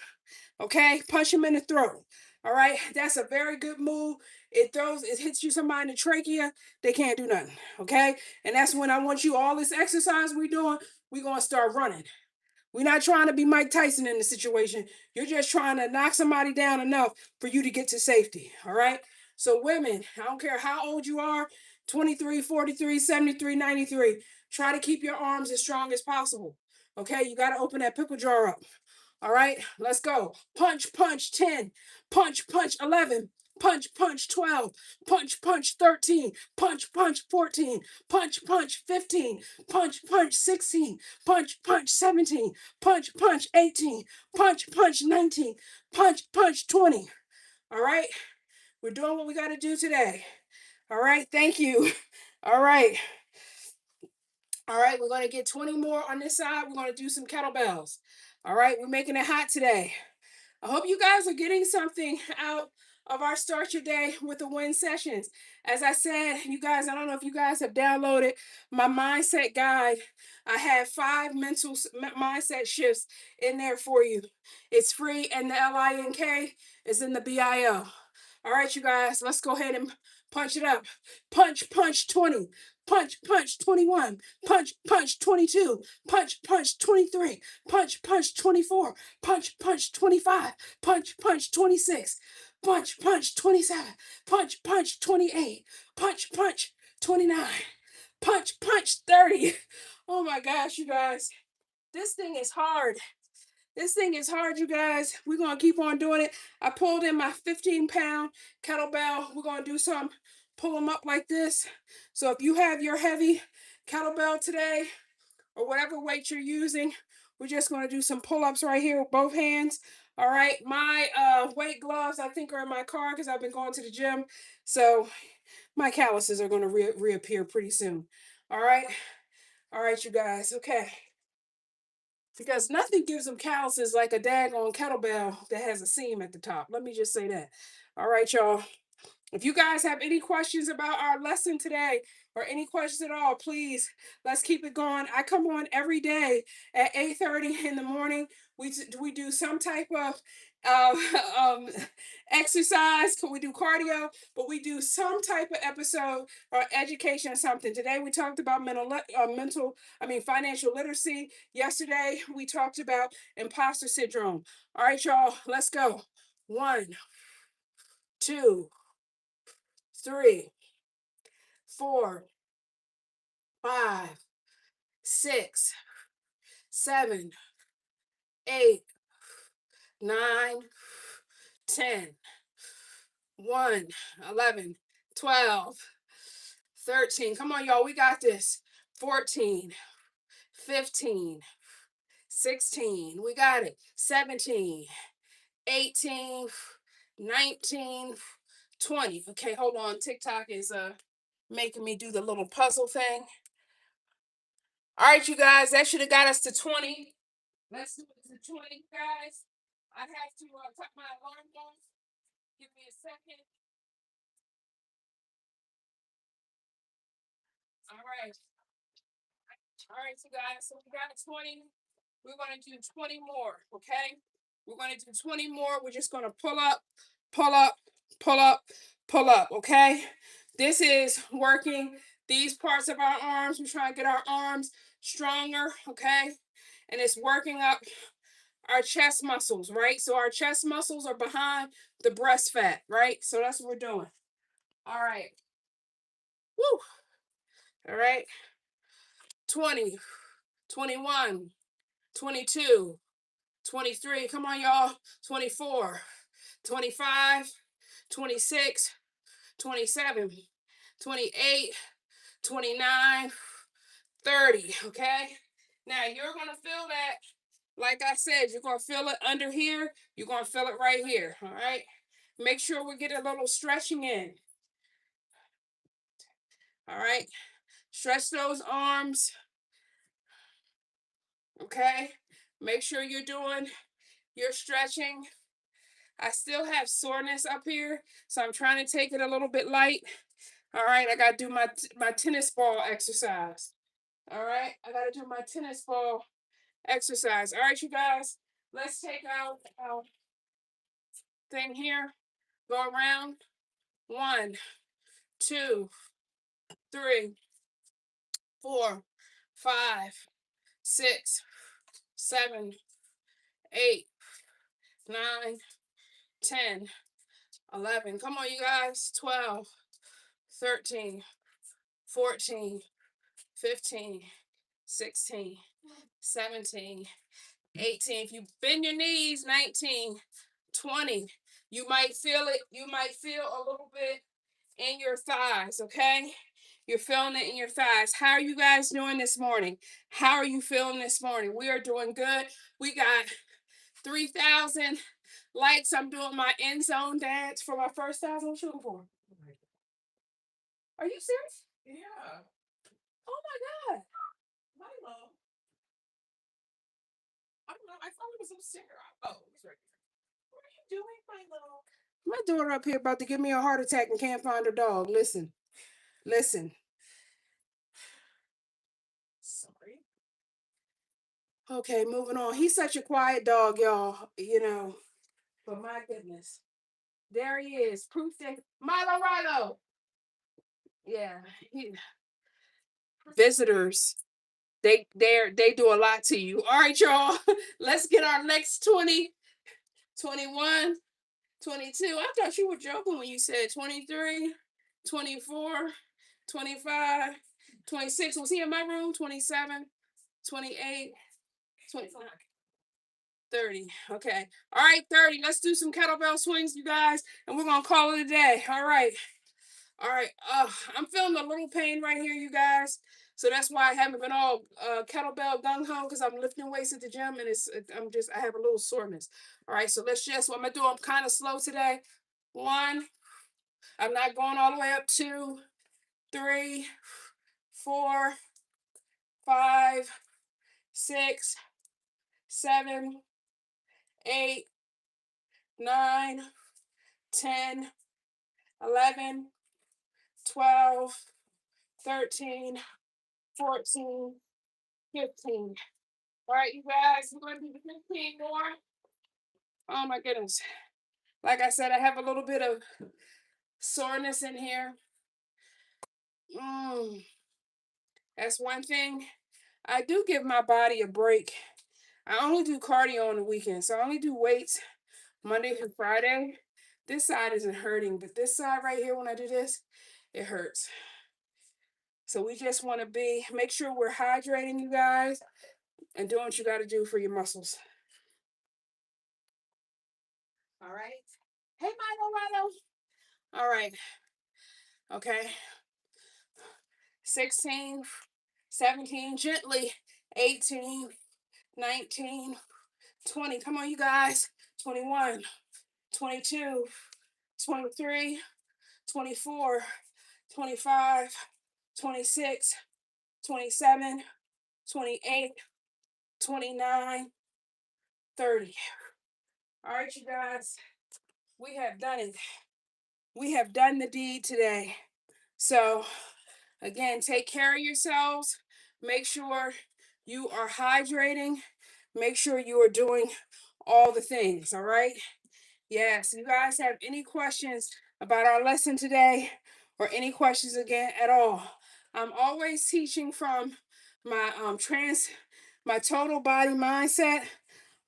[SPEAKER 2] Okay, punch him in the throat. All right, that's a very good move. It hits you somebody in the trachea, they can't do nothing. Okay, and that's when I want you, all this exercise we're doing, we're gonna start running. We're not trying to be Mike Tyson in the situation. You're just trying to knock somebody down enough for you to get to safety. All right. So, women, I don't care how old you are, 23, 43, 73, 93, try to keep your arms as strong as possible. Okay. You got to open that pickle jar up. All right, let's go. Punch, punch 10. Punch, punch 11. Punch, punch 12. Punch, punch 13. Punch, punch 14. Punch, punch 15. Punch, punch 16. Punch, punch 17. Punch, punch 18. Punch, punch 19. Punch, punch 20. All right, we're doing what we got to do today. All right, thank you. All right. All right, we're going to get 20 more on this side. We're going to do some kettlebells. All right, we're making it hot today. I hope you guys are getting something out of our Start Your Day with the Win sessions. As I said, you guys, I don't know if you guys have downloaded my mindset guide. I have 5 mindset shifts in there for you. It's free, and the LINK is in the BIO. All right, you guys, let's go ahead and punch it up. Punch, punch 20. Punch, punch 21. Punch, punch 22. Punch, punch 23. Punch, punch 24. Punch, punch 25. Punch, punch 26. Punch, punch 27. Punch, punch 28. Punch, punch 29. Punch, punch 30. Oh my gosh, you guys. This thing is hard. This thing is hard, you guys. We're going to keep on doing it. I pulled in my 15-pound kettlebell. We're going to do some, pull them up like this. So if you have your heavy kettlebell today or whatever weight you're using, we're just going to do some pull-ups right here with both hands. All right. My weight gloves, I think, are in my car because I've been going to the gym. So my calluses are going to reappear pretty soon. All right. All right, you guys. Okay, because nothing gives them calluses like a daggone kettlebell that has a seam at the top. Let me just say that. All right, y'all. If you guys have any questions about our lesson today or any questions at all, please, let's keep it going. I come on every day at 8:30 in the morning. We do some type of uh, um, exercise. We do cardio, but we do some type of episode or education or something. Today we talked about financial literacy. Yesterday we talked about imposter syndrome. All right, y'all, let's go. 1, 2, 3, 4, 5,
[SPEAKER 1] 6, 7, 8, 9, 10, 1, 11, 12, 13. Come on, y'all. We got this. 14, 15, 16. We got it. 17, 18, 19, 20. Okay, hold on. TikTok is making me do the little puzzle thing. All right, you guys, that should have got us to 20. Let's do it to 20, guys. I have to cut my alarm off. Give me a second. All right. All right, so guys, so we got 20. We're going to do 20 more, okay? We're going to do 20 more. We're just going to pull up, pull up, pull up, pull up, okay? This is working these parts of our arms. We're trying to get our arms stronger, okay? And it's working up our chest muscles, right? So our chest muscles are behind the breast fat, right? So that's what we're doing. All right. Woo. All right. 20, 21, 22, 23. Come on, y'all. 24, 25, 26, 27, 28, 29, 30. Okay. Now you're going to feel that. Like I said, you're going to feel it under here. You're going to feel it right here. All right. Make sure we get a little stretching in. All right. Stretch those arms. Okay. Make sure you're doing your stretching. I still have soreness up here, so I'm trying to take it a little bit light. All right. I got to do my tennis ball exercise. All right. I got to do my tennis ball exercise. All right, you guys. Let's take out our thing here. Go around. 1, 2, 3, 4, 5, 6, 7, 8, 9, 10, 11. Come on, you guys. 12, 13, 14, 15, 16, 17, 18. If you bend your knees, 19, 20. You might feel it. You might feel a little bit in your thighs, okay? You're feeling it in your thighs. How are you guys doing this morning? How are you feeling this morning? We are doing good. We got 3,000 likes. I'm doing my end zone dance for my first 1,000. What you looking for? Are you serious? Yeah. Oh my God. Milo. I don't know. I thought it was a singer. Oh, he's right here. What are you doing, Milo? My daughter up here about to give me a heart attack and can't find her dog. Listen. Listen. Sorry. Okay, moving on. He's such a quiet dog, y'all. You know, but my goodness. There he is. Proof that Milo Rilo. Yeah. Visitors. They do a lot to you. All right, y'all. Let's get our next 20, 21, 22. I thought you were joking when you said 23, 24, 25, 26. Was he in my room? 27, 28, 29. 30. Okay. All right, 30. Let's do some kettlebell swings, you guys, and we're gonna call it a day. All right. All right. I'm feeling a little pain right here, you guys. So that's why I haven't been all kettlebell gung ho, because I'm lifting weights at the gym and I have a little soreness. All right, so let's just what I'm gonna do. I'm kind of slow today. 1. I'm not going all the way up. 2, 3, 4, 5, 6, 7, 8, 9, 10, 11, 12, 13, 14, 15. All right, you guys, we're going to do 15 more. Oh my goodness. Like I said, I have a little bit of soreness in here. That's one thing. I do give my body a break. I only do cardio on the weekend, so I only do weights Monday through Friday. This side isn't hurting, but this side right here, when I do this, it hurts.
[SPEAKER 2] So we just want to make sure we're hydrating you guys and doing what you got to do for your muscles. All right. Hey, Milo. All right. Okay. 16, 17, gently. 18, 19, 20. Come on, you guys. 21, 22, 23, 24, 25, 26, 27, 28, 29, 30. All right, you guys. We have done it. We have done the deed today. So, again, take care of yourselves. Make sure you are hydrating. Make sure you are doing all the things. All right. Yes. You guys have any questions about our lesson today or any questions again at all? I'm always teaching from my my total body mindset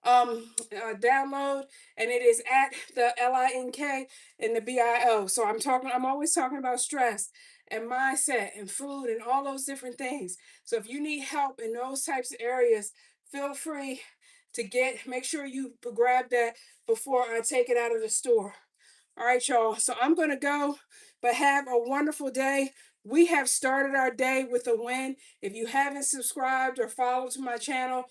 [SPEAKER 2] download, and it is at the LINK and the BIO. So I'm always talking about stress and mindset and food and all those different things. So if you need help in those types of areas, feel free to make sure you grab that before I take it out of the store. All right, y'all. So I'm going to go, but have a wonderful day. We have started our day with a win. If you haven't subscribed or followed to my channel,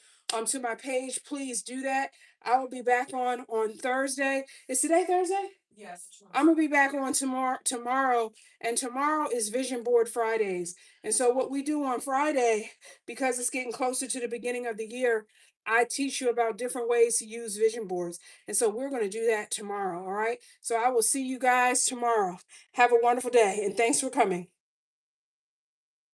[SPEAKER 2] to my page, please do that. I will be back on Thursday. Is today Thursday? Yes. I'm gonna be back on tomorrow, and tomorrow is Vision Board Fridays. And so what we do on Friday, because it's getting closer to the beginning of the year, I teach you about different ways to use vision boards. And so we're going to do that tomorrow. All right. So I will see you guys tomorrow. Have a wonderful day and thanks for coming.